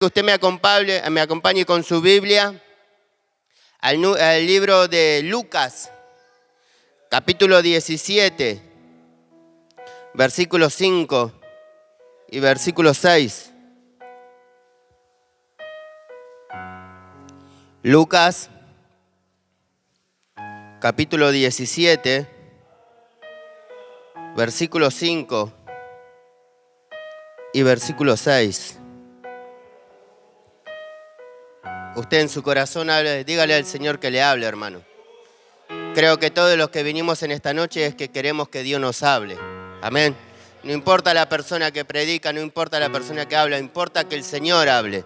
Que usted me acompañe con su Biblia al libro de Lucas, capítulo 17, versículo 5 y versículo 6. Lucas, capítulo 17, versículo 5 y versículo 6. Usted en su corazón dígale al Señor que le hable, hermano. Creo que todos los que vinimos en esta noche es que queremos que Dios nos hable. Amén. No importa la persona que predica, no importa la persona que habla, importa que el Señor hable.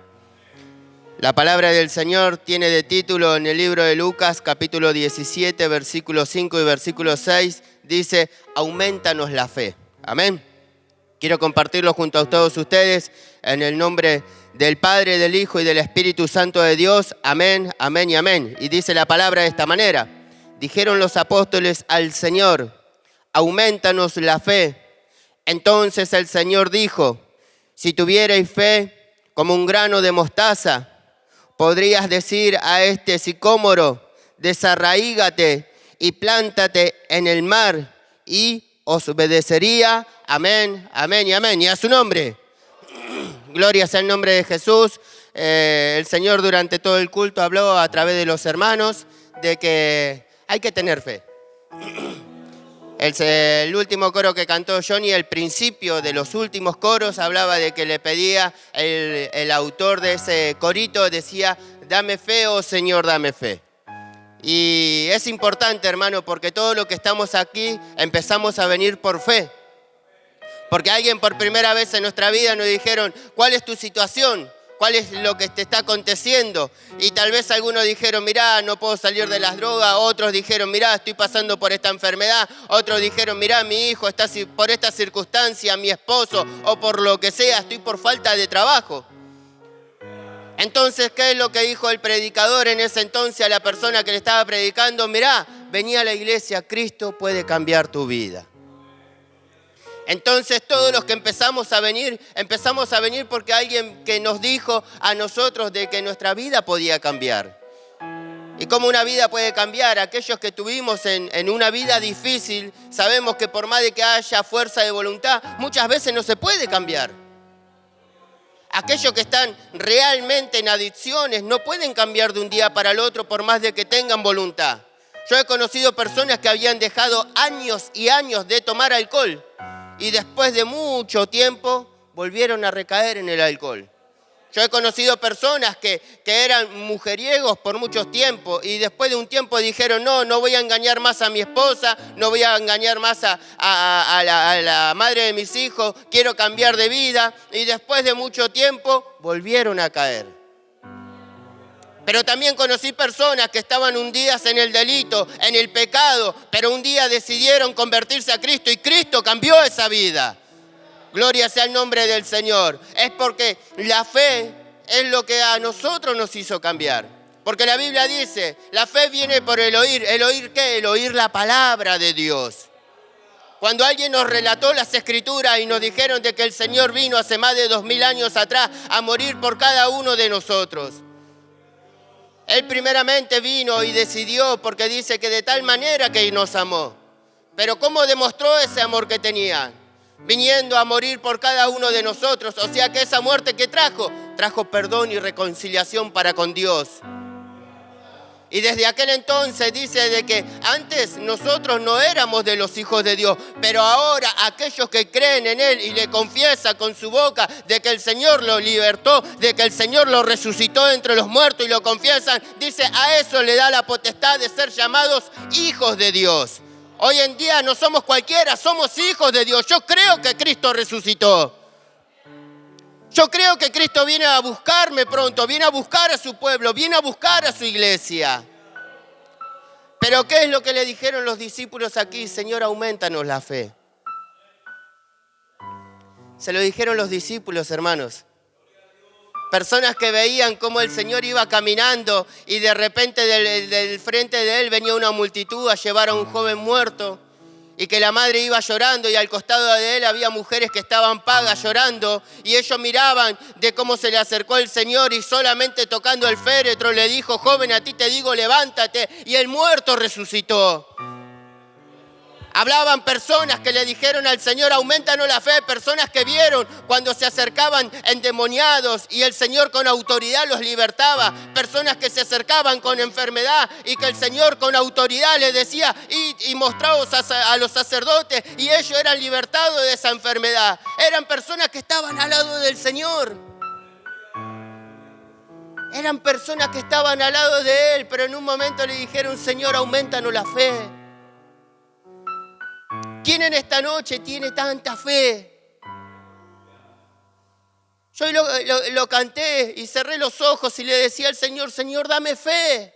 La palabra del Señor tiene de título en el libro de Lucas, capítulo 17, versículo 5 y versículo 6, dice, aumentanos la fe. Amén. Quiero compartirlo junto a todos ustedes en el nombre del Padre, del Hijo y del Espíritu Santo de Dios. Amén, amén y amén. Y dice la palabra de esta manera. Dijeron los apóstoles al Señor, aumentanos la fe. Entonces el Señor dijo, si tuvierais fe como un grano de mostaza, podrías decir a este sicómoro, desarraígate y plántate en el mar y os obedecería. Amén, amén y amén. Y a su nombre. Gloria sea el nombre de Jesús. El Señor durante todo el culto habló a través de los hermanos de que hay que tener fe. El último coro que cantó Johnny, el principio de los últimos coros, hablaba de que le pedía, el autor de ese corito decía, dame fe, oh Señor, dame fe. Y es importante, hermano, porque todo lo que estamos aquí empezamos a venir por fe. Porque alguien por primera vez en nuestra vida nos dijeron, ¿cuál es tu situación? ¿Cuál es lo que te está aconteciendo? Y tal vez algunos dijeron, mirá, no puedo salir de las drogas. Otros dijeron, mirá, estoy pasando por esta enfermedad. Otros dijeron, mirá, mi hijo está por esta circunstancia, mi esposo, o por lo que sea, estoy por falta de trabajo. Entonces, ¿qué es lo que dijo el predicador en ese entonces a la persona que le estaba predicando? Mirá, vení a la iglesia, Cristo puede cambiar tu vida. Entonces todos los que empezamos a venir porque alguien que nos dijo a nosotros de que nuestra vida podía cambiar. ¿Y cómo una vida puede cambiar? Aquellos que tuvimos en una vida difícil, sabemos que por más de que haya fuerza de voluntad, muchas veces no se puede cambiar. Aquellos que están realmente en adicciones no pueden cambiar de un día para el otro por más de que tengan voluntad. Yo he conocido personas que habían dejado años y años de tomar alcohol. Y después de mucho tiempo volvieron a recaer en el alcohol. Yo he conocido personas que eran mujeriegos por mucho tiempo y después de un tiempo dijeron, no voy a engañar más a mi esposa, no voy a engañar más a la madre de mis hijos, quiero cambiar de vida. Y después de mucho tiempo volvieron a caer. Pero también conocí personas que estaban hundidas en el delito, en el pecado, pero un día decidieron convertirse a Cristo y Cristo cambió esa vida. Gloria sea el nombre del Señor. Es porque la fe es lo que a nosotros nos hizo cambiar. Porque la Biblia dice, la fe viene por el oír. ¿El oír qué? El oír la palabra de Dios. Cuando alguien nos relató las Escrituras y nos dijeron de que el Señor vino hace más de 2000 años atrás a morir por cada uno de nosotros. Él primeramente vino y decidió porque dice que de tal manera que nos amó. Pero ¿cómo demostró ese amor que tenía? Viniendo a morir por cada uno de nosotros. O sea que esa muerte que trajo perdón y reconciliación para con Dios. Y desde aquel entonces dice de que antes nosotros no éramos de los hijos de Dios, pero ahora aquellos que creen en Él y le confiesan con su boca de que el Señor lo libertó, de que el Señor lo resucitó entre los muertos y lo confiesan, dice a eso le da la potestad de ser llamados hijos de Dios. Hoy en día no somos cualquiera, somos hijos de Dios. Yo creo que Cristo resucitó. Yo creo que Cristo viene a buscarme pronto, viene a buscar a su pueblo, viene a buscar a su iglesia. Pero ¿qué es lo que le dijeron los discípulos aquí? Señor, aumentanos la fe. Se lo dijeron los discípulos, hermanos. Personas que veían cómo el Señor iba caminando y de repente del frente de Él venía una multitud a llevar a un joven muerto. y que la madre iba llorando y al costado de él había mujeres que estaban pagas llorando y ellos miraban de cómo se le acercó el Señor y solamente tocando el féretro le dijo: joven, a ti te digo, levántate, y el muerto resucitó. Hablaban personas que le dijeron al Señor: aumentanos la fe, personas que vieron cuando se acercaban endemoniados y el Señor con autoridad los libertaba, personas que se acercaban con enfermedad y que el Señor con autoridad les decía: y mostraos a los sacerdotes, y ellos eran libertados de esa enfermedad. Eran personas que estaban al lado del Señor. Eran personas que estaban al lado de Él, pero en un momento le dijeron: Señor, aumentanos la fe. ¿Quién en esta noche tiene tanta fe? Yo lo canté y cerré los ojos y le decía al Señor: Señor, dame fe.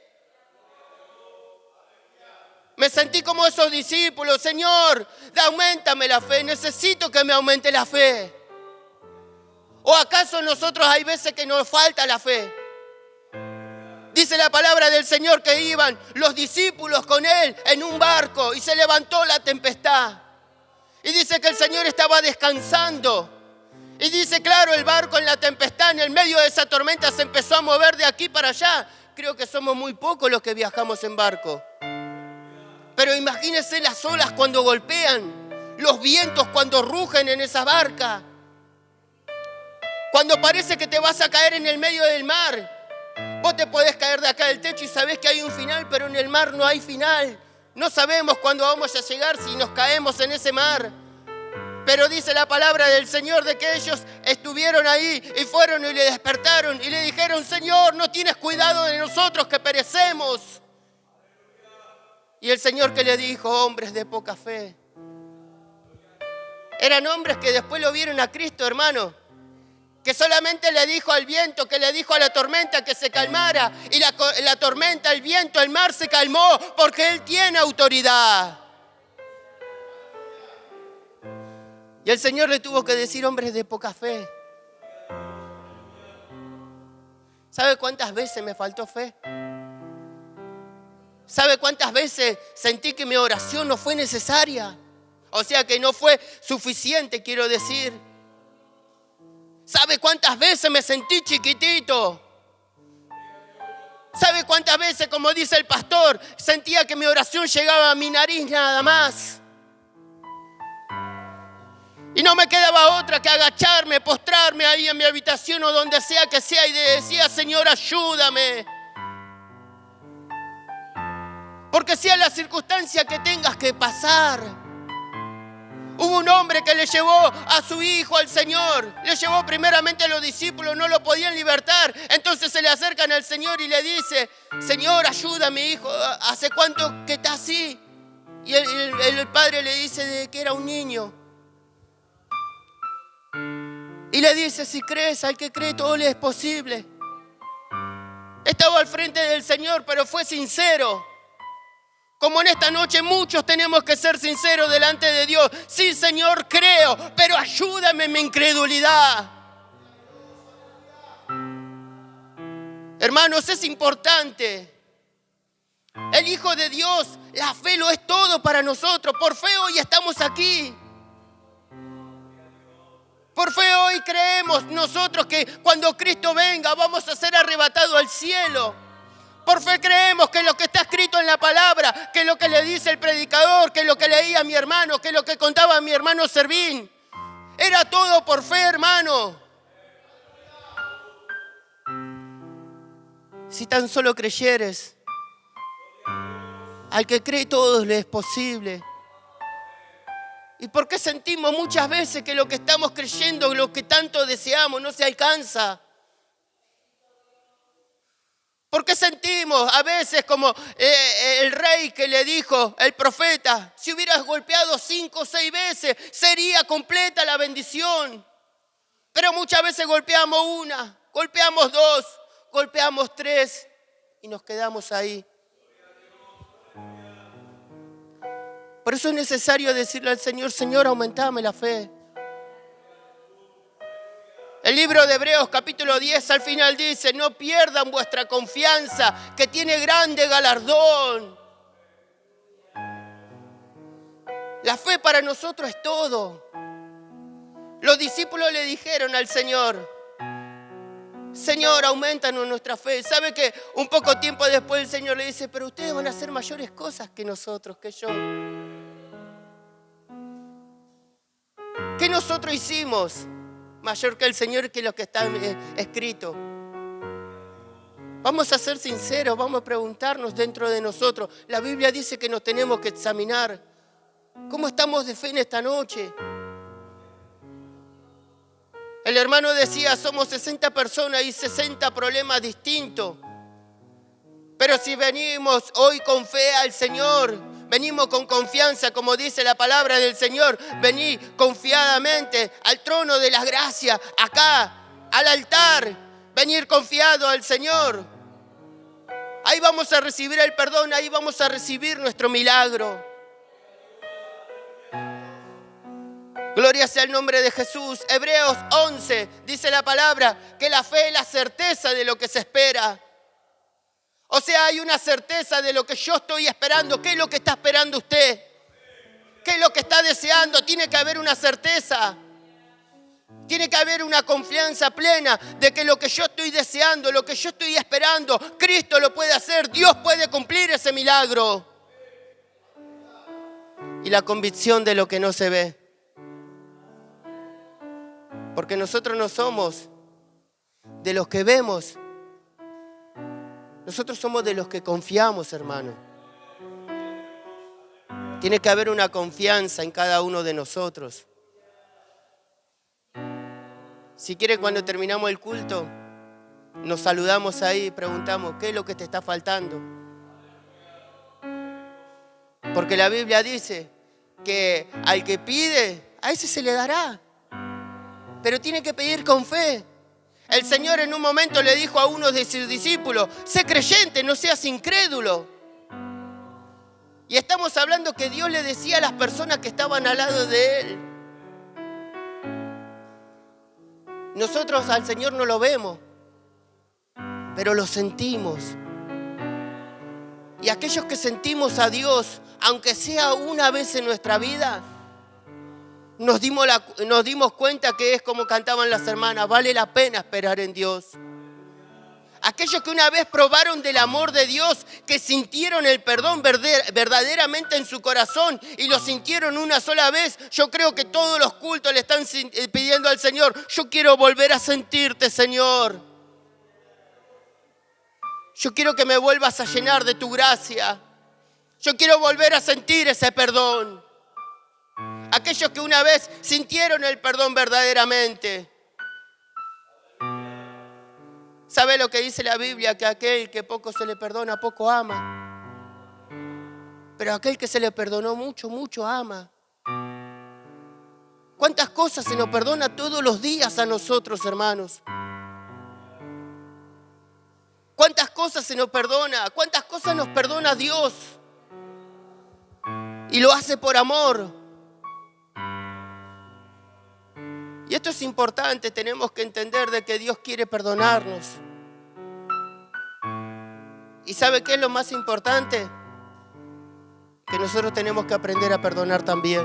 Me sentí como esos discípulos: Señor, auméntame la fe, necesito que me aumente la fe. ¿O acaso nosotros hay veces que nos falta la fe? Dice la palabra del Señor que iban los discípulos con Él en un barco y se levantó la tempestad. Y dice que el Señor estaba descansando. Y dice, claro, el barco en la tempestad, en el medio de esa tormenta, se empezó a mover de aquí para allá. Creo que somos muy pocos los que viajamos en barco. Pero imagínense las olas cuando golpean, los vientos cuando rugen en esa barca. Cuando parece que te vas a caer en el medio del mar. Vos te podés caer de acá del techo y sabés que hay un final, pero en el mar no hay final. No sabemos cuándo vamos a llegar si nos caemos en ese mar. Pero dice la palabra del Señor de que ellos estuvieron ahí y fueron y le despertaron y le dijeron: Señor, no tienes cuidado de nosotros que perecemos. Y el Señor que le dijo: hombres de poca fe. Eran hombres que después lo vieron a Cristo, hermano. Que solamente le dijo al viento, que le dijo a la tormenta que se calmara. Y la tormenta, el viento, el mar se calmó porque Él tiene autoridad. Y el Señor le tuvo que decir: hombres de poca fe. ¿Sabe cuántas veces me faltó fe? ¿Sabe cuántas veces sentí que mi oración no fue necesaria? O sea, que no fue suficiente, quiero decir. ¿Sabe cuántas veces me sentí chiquitito? ¿Sabe cuántas veces, como dice el pastor, sentía que mi oración llegaba a mi nariz nada más? Y no me quedaba otra que agacharme, postrarme ahí en mi habitación o donde sea que sea y decía: Señor, ayúdame. Porque sea la circunstancia que tengas que pasar. Hubo un hombre que le llevó a su hijo al Señor. Le llevó primeramente a los discípulos, no lo podían libertar. Entonces se le acercan al Señor y le dice: Señor, ayúdame, hijo. ¿Hace cuánto que está así? Y el padre le dice de que era un niño. Y le dice: si crees, al que cree todo le es posible. Estaba al frente del Señor, pero fue sincero. Como en esta noche muchos tenemos que ser sinceros delante de Dios. Sí, Señor, creo, pero ayúdame en mi incredulidad. Hermanos, es importante. El Hijo de Dios, la fe lo es todo para nosotros. Por fe hoy estamos aquí. Por fe hoy creemos nosotros que cuando Cristo venga vamos a ser arrebatados al cielo. Por fe creemos que lo que está escrito en la palabra, que lo que le dice el predicador, que lo que leía mi hermano, que lo que contaba mi hermano Servín, era todo por fe, hermano. Si tan solo creyeres, al que cree todo le es posible. ¿Y por qué sentimos muchas veces que lo que estamos creyendo, lo que tanto deseamos, no se alcanza? ¿Por qué sentimos a veces como el rey que le dijo, el profeta: si hubieras golpeado 5 o 6 veces, sería completa la bendición? Pero muchas veces golpeamos 1, golpeamos 2, golpeamos 3 y nos quedamos ahí. Por eso es necesario decirle al Señor: Señor, aumentame la fe. El libro de Hebreos capítulo 10 al final dice: no pierdan vuestra confianza, que tiene grande galardón. La fe para nosotros es todo. Los discípulos le dijeron al Señor, Señor, aumentanos nuestra fe. ¿Sabe que un poco tiempo después el Señor le dice, pero ustedes van a hacer mayores cosas que nosotros, que yo? ¿Qué nosotros hicimos mayor que el Señor, que lo que está escrito? Vamos a ser sinceros, vamos a preguntarnos dentro de nosotros. La Biblia dice que nos tenemos que examinar. ¿Cómo estamos de fe en esta noche? El hermano decía, somos 60 personas y 60 problemas distintos. Pero si venimos hoy con fe al Señor, venimos con confianza, como dice la palabra del Señor, vení confiadamente al trono de las gracias, acá, al altar, venir confiado al Señor. Ahí vamos a recibir el perdón, ahí vamos a recibir nuestro milagro. Gloria sea el nombre de Jesús. Hebreos 11 dice la palabra que la fe es la certeza de lo que se espera. O sea, hay una certeza de lo que yo estoy esperando. ¿Qué es lo que está esperando usted? ¿Qué es lo que está deseando? Tiene que haber una certeza. Tiene que haber una confianza plena de que lo que yo estoy deseando, lo que yo estoy esperando, Cristo lo puede hacer. Dios puede cumplir ese milagro. Y la convicción de lo que no se ve. Porque nosotros no somos de los que vemos. Nosotros somos de los que confiamos, hermano. Tiene que haber una confianza en cada uno de nosotros. Si quiere, cuando terminamos el culto, nos saludamos ahí y preguntamos, ¿qué es lo que te está faltando? Porque la Biblia dice que al que pide, a ese se le dará. Pero tiene que pedir con fe. El Señor en un momento le dijo a uno de sus discípulos, sé creyente, no seas incrédulo. Y estamos hablando que Dios le decía a las personas que estaban al lado de Él. Nosotros al Señor no lo vemos, pero lo sentimos. Y aquellos que sentimos a Dios, aunque sea una vez en nuestra vida, nos dimos cuenta que es como cantaban las hermanas, vale la pena esperar en Dios. Aquellos que una vez probaron del amor de Dios, que sintieron el perdón verdaderamente en su corazón y lo sintieron una sola vez, yo creo que todos los cultos le están pidiendo al Señor, yo quiero volver a sentirte, Señor. Yo quiero que me vuelvas a llenar de tu gracia. Yo quiero volver a sentir ese perdón. Aquellos que una vez sintieron el perdón verdaderamente. ¿Sabe lo que dice la Biblia? Que aquel que poco se le perdona, poco ama. Pero aquel que se le perdonó mucho, mucho ama. ¿Cuántas cosas se nos perdona todos los días a nosotros, hermanos? ¿Cuántas cosas se nos perdona? ¿Cuántas cosas nos perdona Dios? Y lo hace por amor. Y esto es importante, tenemos que entender de que Dios quiere perdonarnos. ¿Y sabe qué es lo más importante? Que nosotros tenemos que aprender a perdonar también.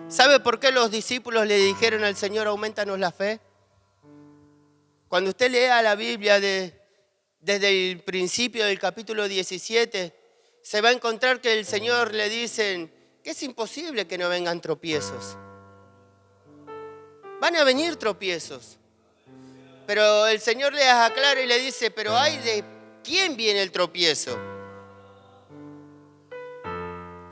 ¿Sabe por qué los discípulos le dijeron al Señor, aumentanos la fe? Cuando usted lea la Biblia desde el principio del capítulo 17, se va a encontrar que el Señor le dicen que es imposible que no vengan tropiezos. Van a venir tropiezos. Pero el Señor les aclara y le dice, pero ay, ¿de quién viene el tropiezo?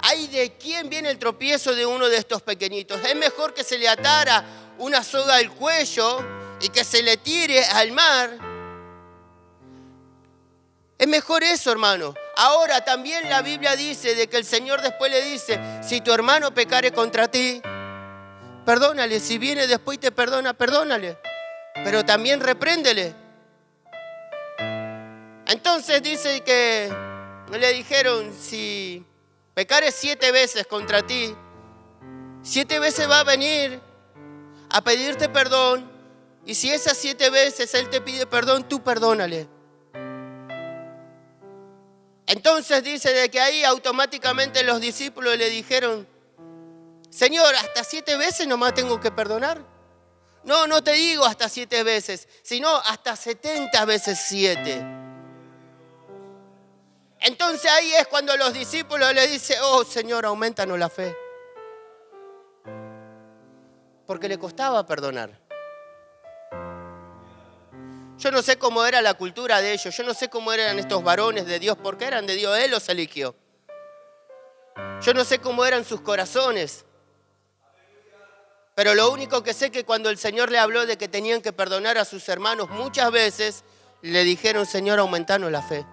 Ay, ¿de quién viene el tropiezo de uno de estos pequeñitos? Es mejor que se le atara una soga al cuello y que se le tire al mar. Es mejor eso, hermano. Ahora también la Biblia dice de que el Señor después le dice, si tu hermano pecare contra ti, perdónale. Si viene después y te perdona, perdónale. Pero también repréndele. Entonces dice que le dijeron, si pecare 7 veces contra ti, 7 veces va a venir a pedirte perdón. Y si esas 7 veces Él te pide perdón, tú perdónale. Entonces dice de que ahí automáticamente los discípulos le dijeron, Señor, ¿hasta 7 veces nomás tengo que perdonar? No, no te digo hasta 7 veces, sino hasta 70 veces 7. Entonces ahí es cuando los discípulos le dicen, oh Señor, aumentanos la fe. Porque le costaba perdonar. Yo no sé cómo era la cultura de ellos, yo no sé cómo eran estos varones de Dios, porque eran de Dios, Él los eligió. Yo no sé cómo eran sus corazones. Pero lo único que sé es que cuando el Señor le habló de que tenían que perdonar a sus hermanos, muchas veces le dijeron, Señor, aumentanos la fe.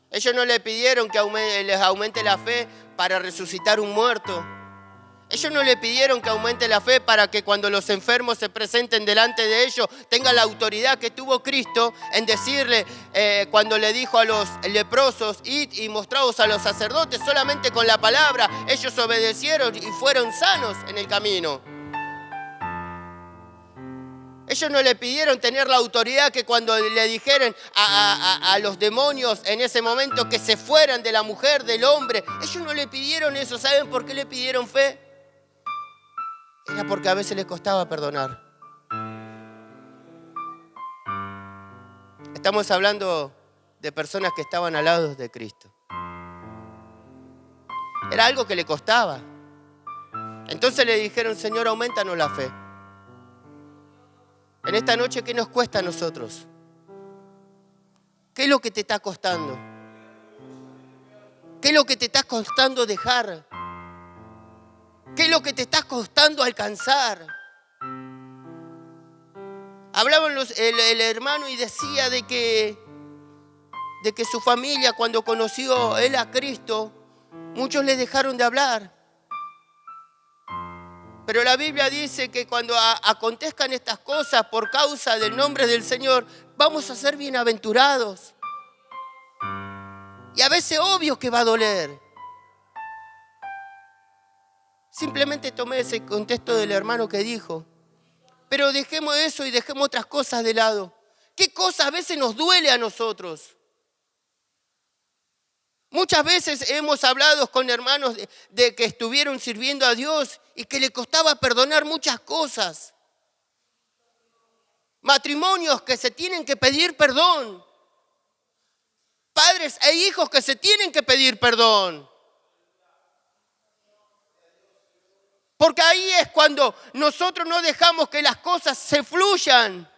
Ellos no le pidieron que les aumente la fe para resucitar un muerto. Ellos no le pidieron que aumente la fe para que cuando los enfermos se presenten delante de ellos tengan la autoridad que tuvo Cristo en decirle cuando le dijo a los leprosos, id y mostraos a los sacerdotes, solamente con la palabra ellos obedecieron y fueron sanos en el camino. Ellos no le pidieron tener la autoridad que cuando le dijeran a los demonios en ese momento que se fueran de la mujer, del hombre, ellos no le pidieron eso. ¿Saben por qué le pidieron fe? Era porque a veces les costaba perdonar. Estamos hablando de personas que estaban al lado de Cristo. Era algo que le costaba. Entonces le dijeron, Señor, aumentanos la fe. En esta noche, ¿qué nos cuesta a nosotros? ¿Qué es lo que te está costando? ¿Qué es lo que te está costando dejar? ¿Qué es lo que te está costando alcanzar? Hablaban el hermano y decía de que su familia, cuando conoció él a Cristo, muchos le dejaron de hablar. Pero la Biblia dice que cuando acontezcan estas cosas por causa del nombre del Señor, vamos a ser bienaventurados. Y a veces obvio que va a doler. Simplemente tomé ese contexto del hermano que dijo. Pero dejemos eso y dejemos otras cosas de lado. ¿Qué cosas a veces nos duele a nosotros? Muchas veces hemos hablado con hermanos de que estuvieron sirviendo a Dios y que le costaba perdonar muchas cosas. Matrimonios que se tienen que pedir perdón. Padres e hijos que se tienen que pedir perdón. Porque ahí es cuando nosotros no dejamos que las cosas se fluyan.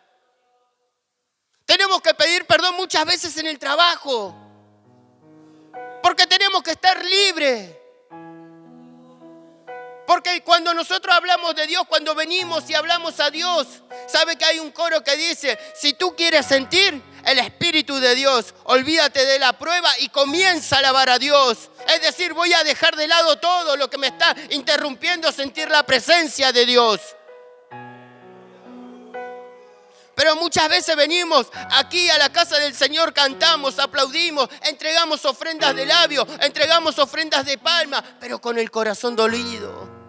Tenemos que pedir perdón muchas veces en el trabajo. Porque tenemos que estar libres. Porque cuando nosotros hablamos de Dios, cuando venimos y hablamos a Dios, ¿sabe que hay un coro que dice, si tú quieres sentir el Espíritu de Dios, olvídate de la prueba y comienza a alabar a Dios? Es decir, voy a dejar de lado todo lo que me está interrumpiendo sentir la presencia de Dios. Pero muchas veces venimos aquí a la casa del Señor, cantamos, aplaudimos, entregamos ofrendas de labio, entregamos ofrendas de palma, pero con el corazón dolido.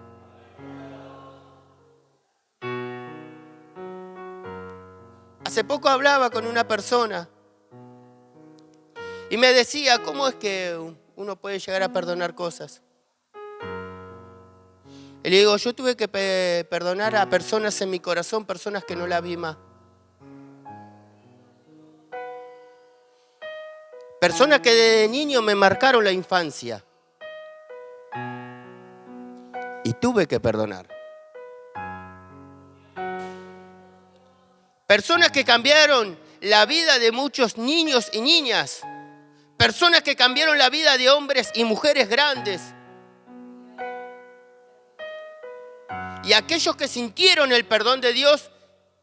Hace poco hablaba con una persona y me decía, ¿cómo es que uno puede llegar a perdonar cosas? Y le digo, yo tuve que perdonar a personas en mi corazón, personas que no la vi más. Personas que desde niño me marcaron la infancia. Y tuve que perdonar. Personas que cambiaron la vida de muchos niños y niñas. Personas que cambiaron la vida de hombres y mujeres grandes. Y aquellos que sintieron el perdón de Dios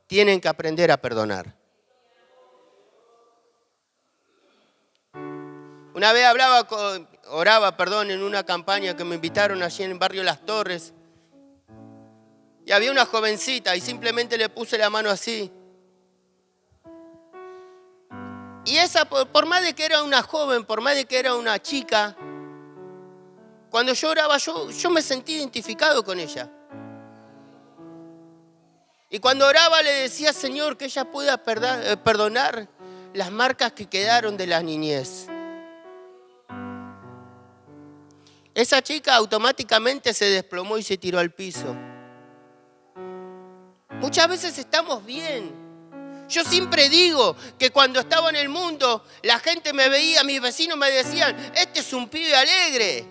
tienen que aprender a perdonar. Una vez oraba en una campaña que me invitaron allí en el barrio Las Torres. Y había una jovencita y simplemente le puse la mano así. Y esa, por más de que era una joven, por más de que era una chica, cuando yo oraba, yo me sentí identificado con ella. Y cuando oraba le decía, Señor, que ella pueda perdonar las marcas que quedaron de la niñez. Esa chica automáticamente se desplomó y se tiró al piso. Muchas veces estamos bien. Yo siempre digo que cuando estaba en el mundo, la gente me veía, mis vecinos me decían, este es un pibe alegre.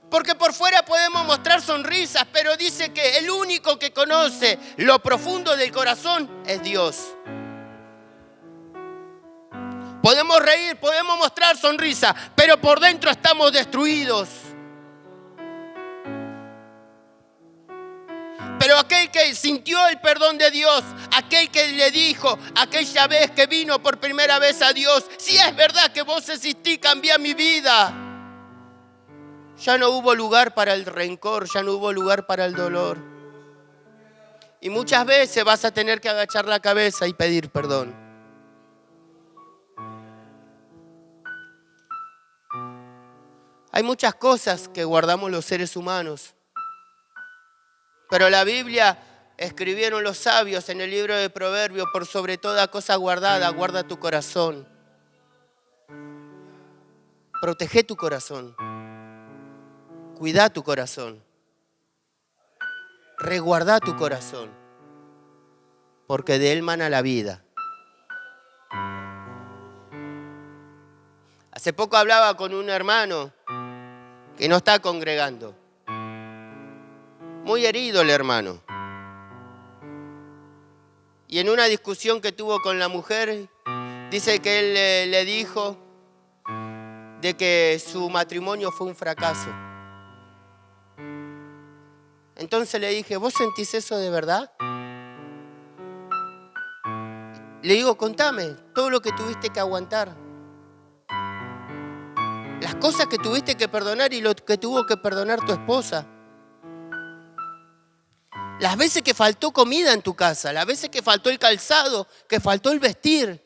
Porque por fuera podemos mostrar sonrisas, pero dice que el único que conoce lo profundo del corazón es Dios. Podemos reír, podemos mostrar sonrisas, pero por dentro estamos destruidos. Pero aquel que sintió el perdón de Dios, aquel que le dijo aquella vez que vino por primera vez a Dios, si es verdad que vos existís, cambia mi vida. Ya no hubo lugar para el rencor, ya no hubo lugar para el dolor. Y muchas veces vas a tener que agachar la cabeza y pedir perdón. Hay muchas cosas que guardamos los seres humanos. Pero la Biblia escribieron los sabios en el libro de Proverbios, por sobre toda cosa guardada, guarda tu corazón. Protege tu corazón. Cuida tu corazón. Resguarda tu corazón. Porque de él mana la vida. Hace poco hablaba con un hermano que no está congregando. Muy herido el hermano. Y en una discusión que tuvo con la mujer, dice que él le dijo de que su matrimonio fue un fracaso. Entonces le dije, ¿vos sentís eso de verdad? Le digo, contame todo lo que tuviste que aguantar. Las cosas que tuviste que perdonar y lo que tuvo que perdonar tu esposa. Las veces que faltó comida en tu casa, las veces que faltó el calzado, que faltó el vestir.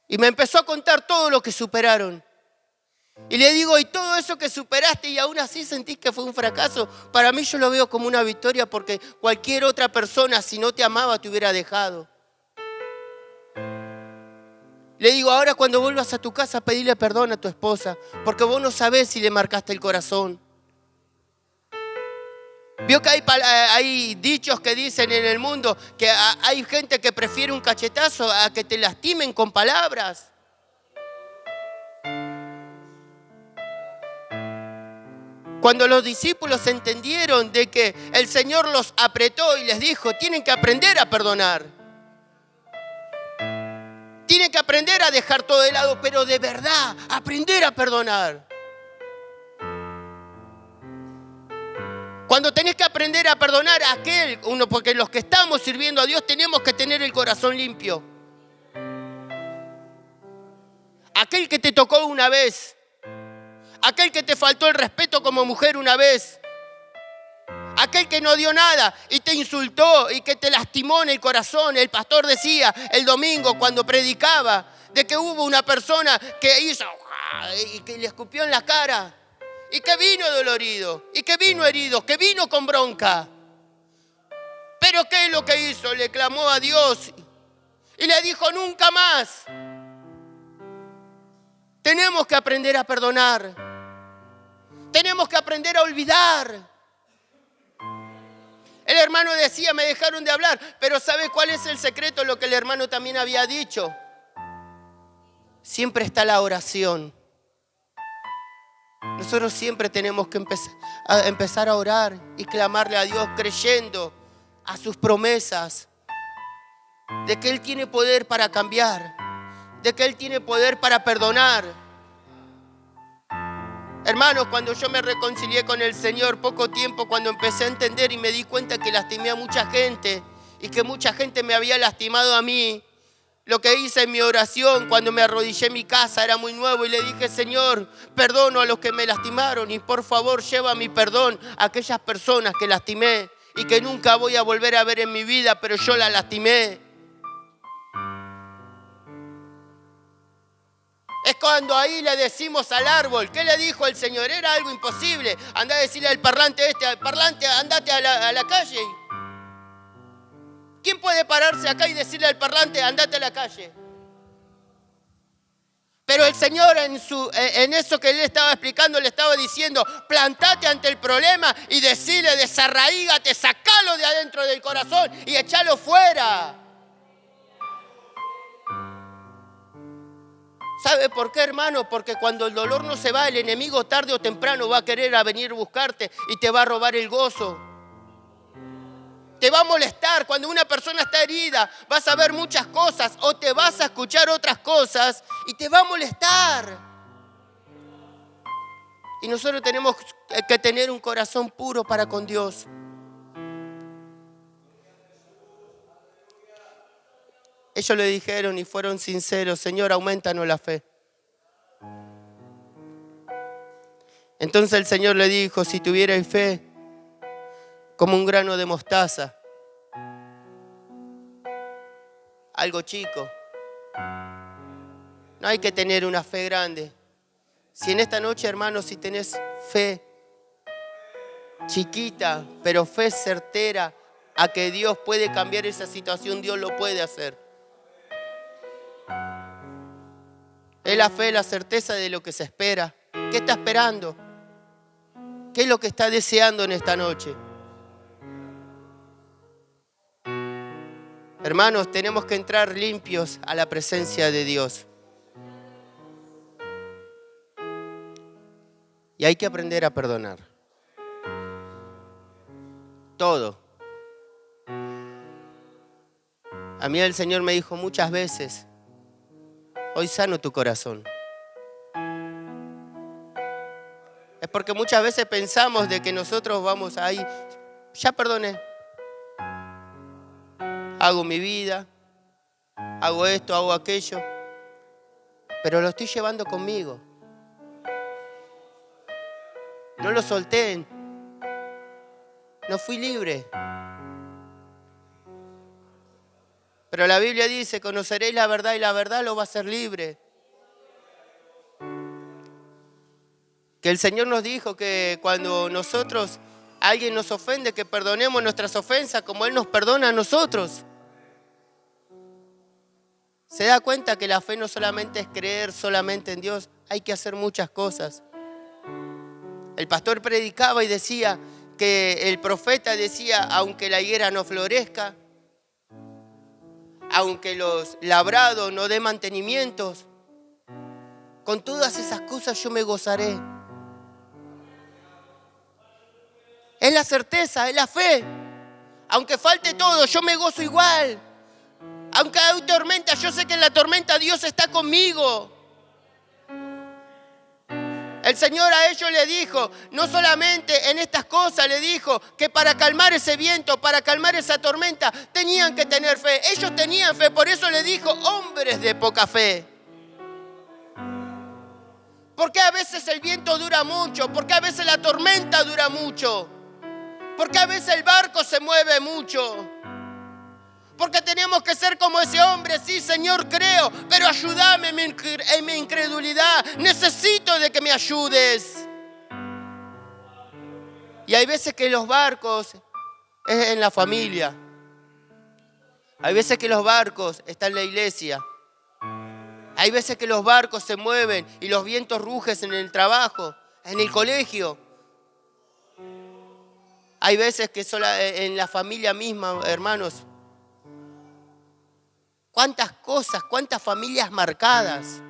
Y me empezó a contar todo lo que superaron. Y le digo, y todo eso que superaste y aún así sentís que fue un fracaso, para mí yo lo veo como una victoria porque cualquier otra persona, si no te amaba, te hubiera dejado. Le digo, ahora cuando vuelvas a tu casa, pedile perdón a tu esposa, porque vos no sabés si le marcaste el corazón. Vio que hay dichos que dicen en el mundo que hay gente que prefiere un cachetazo a que te lastimen con palabras. Cuando los discípulos entendieron de que el Señor los apretó y les dijo, tienen que aprender a perdonar. Tienen que aprender a dejar todo de lado, pero de verdad, aprender a perdonar. Cuando tenés que aprender a perdonar a aquel, porque los que estamos sirviendo a Dios tenemos que tener el corazón limpio. Aquel que te tocó una vez, aquel que te faltó el respeto como mujer una vez, aquel que no dio nada y te insultó y que te lastimó en el corazón. El pastor decía el domingo cuando predicaba de que hubo una persona que hizo y que le escupió en la cara. Y que vino dolorido, y que vino herido, que vino con bronca. Pero ¿qué es lo que hizo? Le clamó a Dios y le dijo, nunca más. Tenemos que aprender a perdonar. Tenemos que aprender a olvidar. El hermano decía, me dejaron de hablar, pero ¿sabe cuál es el secreto? Lo que el hermano también había dicho. Siempre está la oración. Nosotros siempre tenemos que empezar a orar y clamarle a Dios creyendo a sus promesas de que Él tiene poder para cambiar, de que Él tiene poder para perdonar. Hermanos, cuando yo me reconcilié con el Señor, poco tiempo cuando empecé a entender y me di cuenta que lastimé a mucha gente y que mucha gente me había lastimado a mí, lo que hice en mi oración cuando me arrodillé en mi casa era muy nuevo y le dije, Señor, perdono a los que me lastimaron y por favor lleva mi perdón a aquellas personas que lastimé y que nunca voy a volver a ver en mi vida, pero yo la lastimé. Es cuando ahí le decimos al árbol, ¿qué le dijo el Señor? Era algo imposible. Andá a decirle al parlante, andate a la calle. ¿Quién puede pararse acá y decirle al parlante, andate a la calle. Pero el Señor en eso que Él estaba explicando, le estaba diciendo, plantate ante el problema y decirle, desarraígate, sacalo de adentro del corazón y echalo fuera. ¿Sabe por qué, hermano? Porque cuando el dolor no se va, el enemigo tarde o temprano va a querer venir a buscarte y te va a robar el gozo. Te va a molestar. Cuando una persona está herida, vas a ver muchas cosas o te vas a escuchar otras cosas y te va a molestar. Y nosotros tenemos que tener un corazón puro para con Dios. Ellos le dijeron y fueron sinceros, Señor, aumentanos la fe. Entonces el Señor le dijo, si tuvierais fe como un grano de mostaza, algo chico, no hay que tener una fe grande. Si en esta noche, hermanos, si tenés fe chiquita, pero fe certera a que Dios puede cambiar esa situación, Dios lo puede hacer. Es la fe, la certeza de lo que se espera. ¿Qué está esperando? ¿Qué es lo que está deseando en esta noche? Hermanos, tenemos que entrar limpios a la presencia de Dios. Y hay que aprender a perdonar. Todo. A mí el Señor me dijo muchas veces, hoy sano tu corazón. Es porque muchas veces pensamos de que nosotros vamos ahí, ya perdoné. Hago mi vida, hago esto, hago aquello, pero lo estoy llevando conmigo. No lo solté, no fui libre. Pero la Biblia dice, conoceréis la verdad y la verdad lo va a hacer libre. Que el Señor nos dijo que cuando alguien nos ofende, que perdonemos nuestras ofensas como Él nos perdona a nosotros. Se da cuenta que la fe no solamente es creer solamente en Dios, hay que hacer muchas cosas. El pastor predicaba y decía que el profeta decía, aunque la higuera no florezca, aunque los labrados no den mantenimientos, con todas esas cosas yo me gozaré. Es la certeza, es la fe. Aunque falte todo, yo me gozo igual. Aunque hay tormenta, yo sé que en la tormenta Dios está conmigo. El Señor a ellos le dijo, no solamente en estas cosas, le dijo que para calmar ese viento, para calmar esa tormenta, tenían que tener fe. Ellos tenían fe, por eso le dijo, hombres de poca fe. Porque a veces el viento dura mucho, porque a veces la tormenta dura mucho, porque a veces el barco se mueve mucho. Porque tenemos que ser como ese hombre, sí, Señor, creo, pero ayúdame en mi incredulidad. Necesito de que me ayudes. Y hay veces que los barcos es en la familia. Hay veces que los barcos están en la iglesia. Hay veces que los barcos se mueven y los vientos rugen en el trabajo, en el colegio. Hay veces que solo en la familia misma, hermanos. ¿Cuántas cosas, cuántas familias marcadas?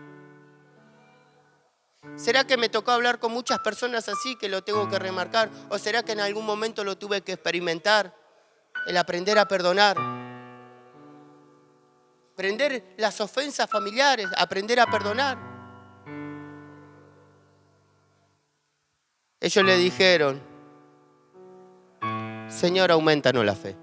¿Será que me tocó hablar con muchas personas así que lo tengo que remarcar? ¿O será que en algún momento lo tuve que experimentar? El aprender a perdonar. Aprender las ofensas familiares, aprender a perdonar. Ellos le dijeron, Señor, aumentanos la fe.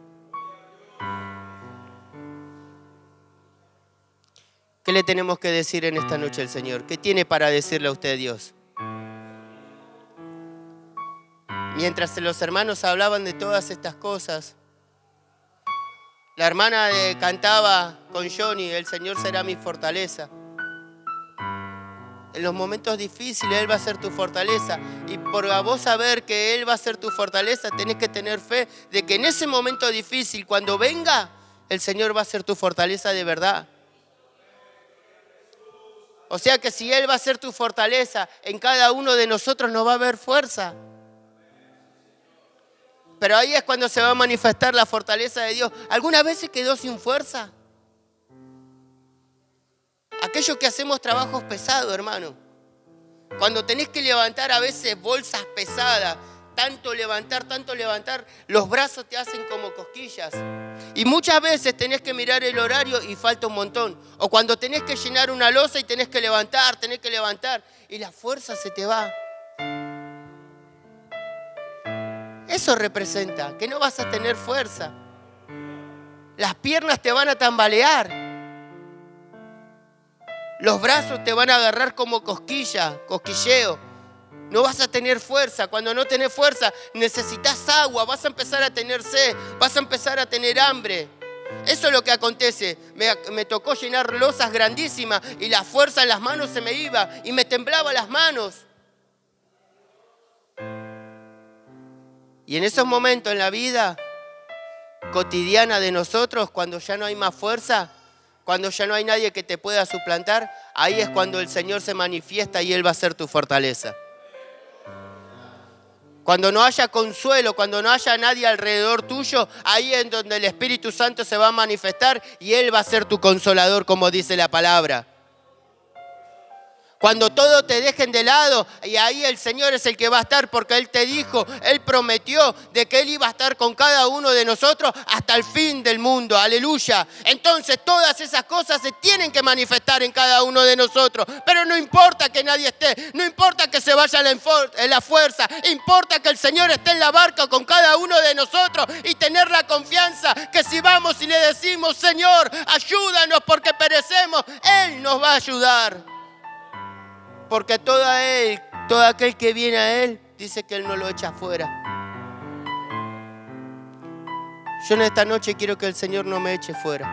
¿Qué le tenemos que decir en esta noche al Señor? ¿Qué tiene para decirle a usted Dios? Mientras los hermanos hablaban de todas estas cosas, la hermana cantaba con Johnny, el Señor será mi fortaleza. En los momentos difíciles Él va a ser tu fortaleza. Y por vos saber que Él va a ser tu fortaleza, tenés que tener fe de que en ese momento difícil, cuando venga, el Señor va a ser tu fortaleza de verdad. O sea que si Él va a ser tu fortaleza, en cada uno de nosotros no va a haber fuerza. Pero ahí es cuando se va a manifestar la fortaleza de Dios. ¿Alguna vez se quedó sin fuerza? Aquellos que hacemos trabajos pesados, hermano. Cuando tenés que levantar a veces bolsas pesadas, tanto levantar, los brazos te hacen como cosquillas. Y muchas veces tenés que mirar el horario y falta un montón. O cuando tenés que llenar una losa y tenés que levantar, y la fuerza se te va. Eso representa que no vas a tener fuerza. Las piernas te van a tambalear. Los brazos te van a agarrar como cosquilleo. No vas a tener fuerza. Cuando no tenés fuerza, necesitas agua. Vas a empezar a tener sed. Vas a empezar a tener hambre. Eso es lo que acontece. Me tocó llenar losas grandísimas y la fuerza en las manos se me iba y me temblaban las manos. Y en esos momentos en la vida cotidiana de nosotros, cuando ya no hay más fuerza, cuando ya no hay nadie que te pueda suplantar, ahí es cuando el Señor se manifiesta y Él va a ser tu fortaleza. Cuando no haya consuelo, cuando no haya nadie alrededor tuyo, ahí es donde el Espíritu Santo se va a manifestar y Él va a ser tu consolador, como dice la palabra. Cuando todo te dejen de lado, y ahí el Señor es el que va a estar, porque Él te dijo, Él prometió de que Él iba a estar con cada uno de nosotros hasta el fin del mundo. Aleluya. Entonces todas esas cosas se tienen que manifestar en cada uno de nosotros. Pero no importa que nadie esté, no importa que se vaya la fuerza, importa que el Señor esté en la barca con cada uno de nosotros y tener la confianza que si vamos y le decimos, Señor, ayúdanos porque perecemos, Él nos va a ayudar. Porque todo aquel que viene a Él, dice que Él no lo echa afuera. Yo en esta noche quiero que el Señor no me eche fuera.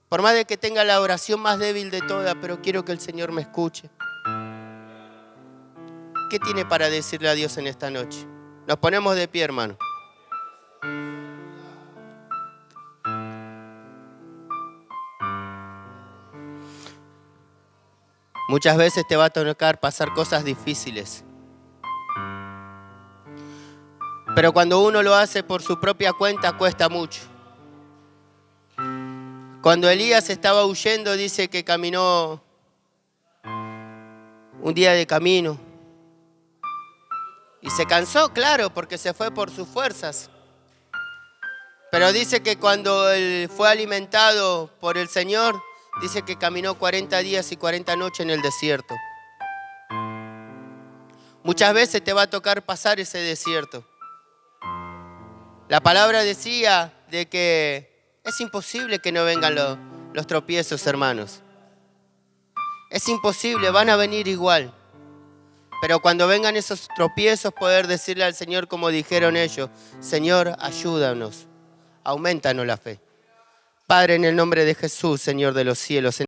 Por más de que tenga la oración más débil de todas, pero quiero que el Señor me escuche. ¿Qué tiene para decirle a Dios en esta noche? Nos ponemos de pie, hermano. Muchas veces te va a tocar pasar cosas difíciles. Pero cuando uno lo hace por su propia cuenta, cuesta mucho. Cuando Elías estaba huyendo, dice que caminó un día de camino. Y se cansó, claro, porque se fue por sus fuerzas. Pero dice que cuando él fue alimentado por el Señor, dice que caminó 40 días y 40 noches en el desierto. Muchas veces te va a tocar pasar ese desierto. La palabra decía de que es imposible que no vengan los tropiezos, hermanos. Es imposible, van a venir igual. Pero cuando vengan esos tropiezos, poder decirle al Señor como dijeron ellos, Señor, ayúdanos, aumentanos la fe. Padre, en el nombre de Jesús, Señor de los cielos,